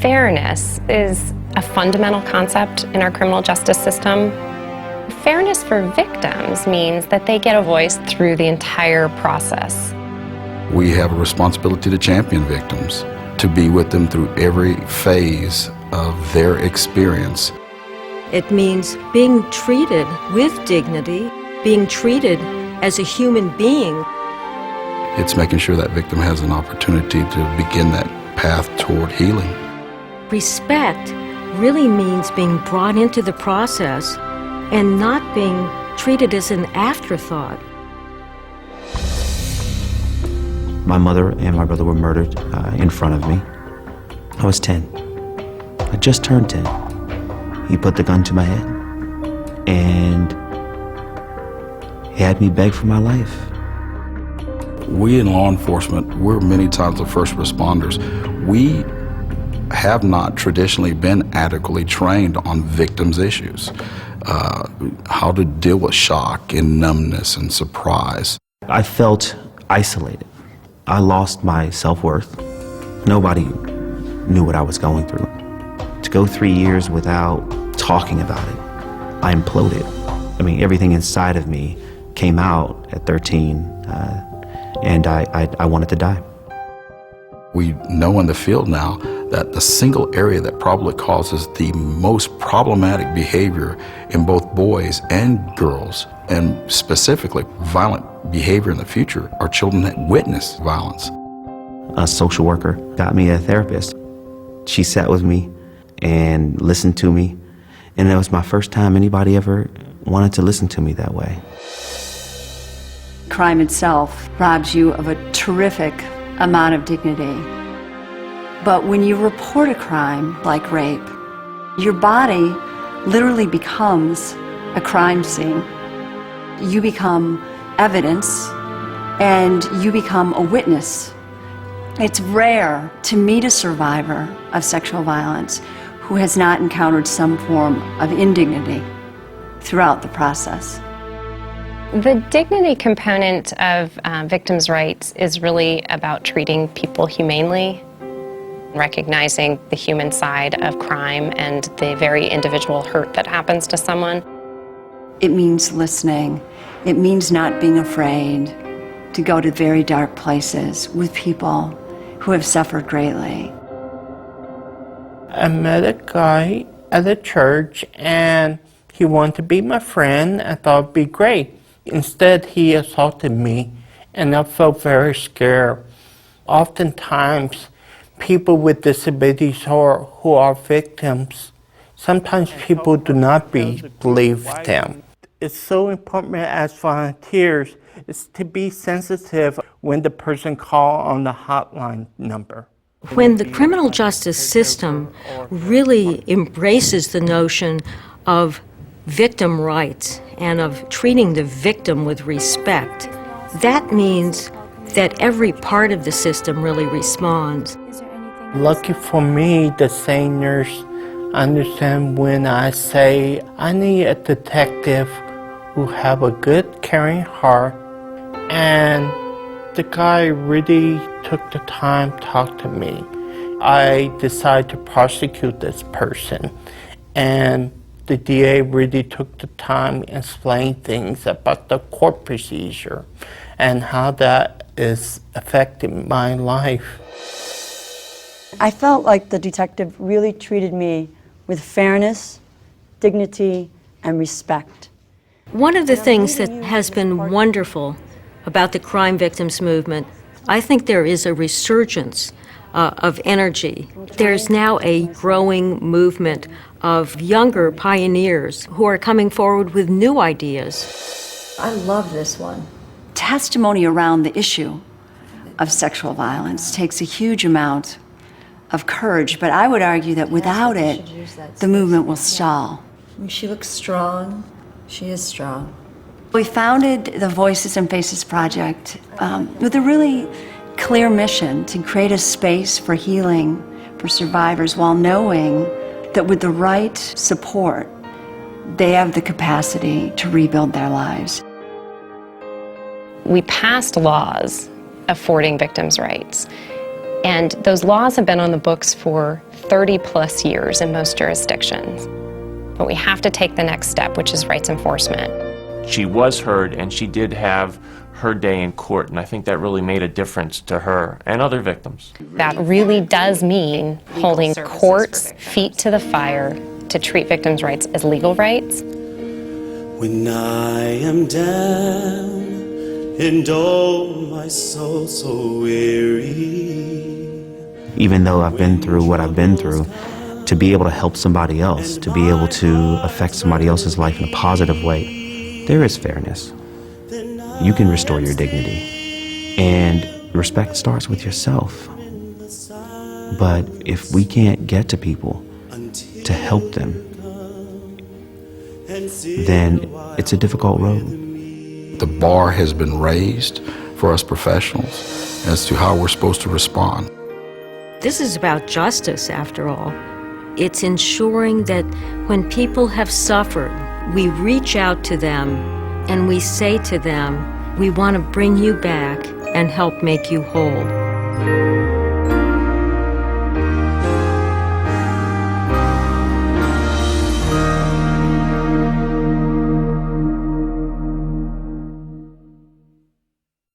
Fairness is a fundamental concept in our criminal justice system. Fairness for victims means that they get a voice through the entire process. We have a responsibility to champion victims, to be with them through every phase of their experience. It means being treated with dignity, being treated as a human being. It's making sure that victim has an opportunity to begin that path toward healing. Respect really means being brought into the process and not being treated as an afterthought. My mother and my brother were murdered in front of me. I was 10. I just turned 10. He put the gun to my head and he had me beg for my life. We in law enforcement, we're many times the first responders. We have not traditionally been adequately trained on victims' issues, how to deal with shock and numbness and surprise. I felt isolated. I lost my self-worth. Nobody knew what I was going through. To go 3 years without talking about it, I imploded. I mean, everything inside of me came out at 13, and I wanted to die. We know in the field now that the single area that probably causes the most problematic behavior in both boys and girls, and specifically violent behavior in the future, are children that witness violence. A social worker got me a therapist. She sat with me and listened to me, and it was my first time anybody ever wanted to listen to me that way. Crime itself robs you of a terrific amount of dignity. But when you report a crime like rape, your body literally becomes a crime scene. You become evidence and you become a witness. It's rare to meet a survivor of sexual violence who has not encountered some form of indignity throughout the process. The dignity component of victims' rights is really about treating people humanely, recognizing the human side of crime and the very individual hurt that happens to someone. It means listening. It means not being afraid to go to very dark places with people who have suffered greatly. I met a guy at a church and he wanted to be my friend. I thought it'd be great. Instead, he assaulted me and I felt very scared. Oftentimes, people with disabilities who are victims, sometimes people do not believe them. It's so important as volunteers is to be sensitive when the person calls on the hotline number. When the criminal justice system really embraces the notion of victim rights and of treating the victim with respect, that means that every part of the system really responds. Lucky for me, the sane nurse understands when I say I need a detective who have a good, caring heart, and the guy really took the time to talk to me. I decided to prosecute this person, and the DA really took the time to explain things about the court procedure and how that is affecting my life. I felt like the detective really treated me with fairness, dignity, and respect. One of the things that has been wonderful about the crime victims movement, I think there is a resurgence of energy. There's now a growing movement of younger pioneers who are coming forward with new ideas. I love this one. Testimony around the issue of sexual violence takes a huge amount of courage, but I would argue that without it, the movement will stall. She looks strong. She is strong. We founded the Voices and Faces Project with a really clear mission to create a space for healing for survivors while knowing that with the right support, they have the capacity to rebuild their lives. We passed laws affording victims' rights, and those laws have been on the books for 30-plus years in most jurisdictions. But we have to take the next step, which is rights enforcement. She was heard, and she did have her day in court, and I think that really made a difference to her and other victims. That really does mean holding courts' feet to the fire to treat victims' rights as legal rights. When I am down and oh my soul so weary. Even though I've been through what I've been through, to be able to help somebody else, to be able to affect somebody else's life in a positive way, there is fairness. You can restore your dignity. And respect starts with yourself. But if we can't get to people to help them, then it's a difficult road. The bar has been raised for us professionals as to how we're supposed to respond. This is about justice, after all. It's ensuring that when people have suffered, we reach out to them and we say to them, we want to bring you back and help make you whole.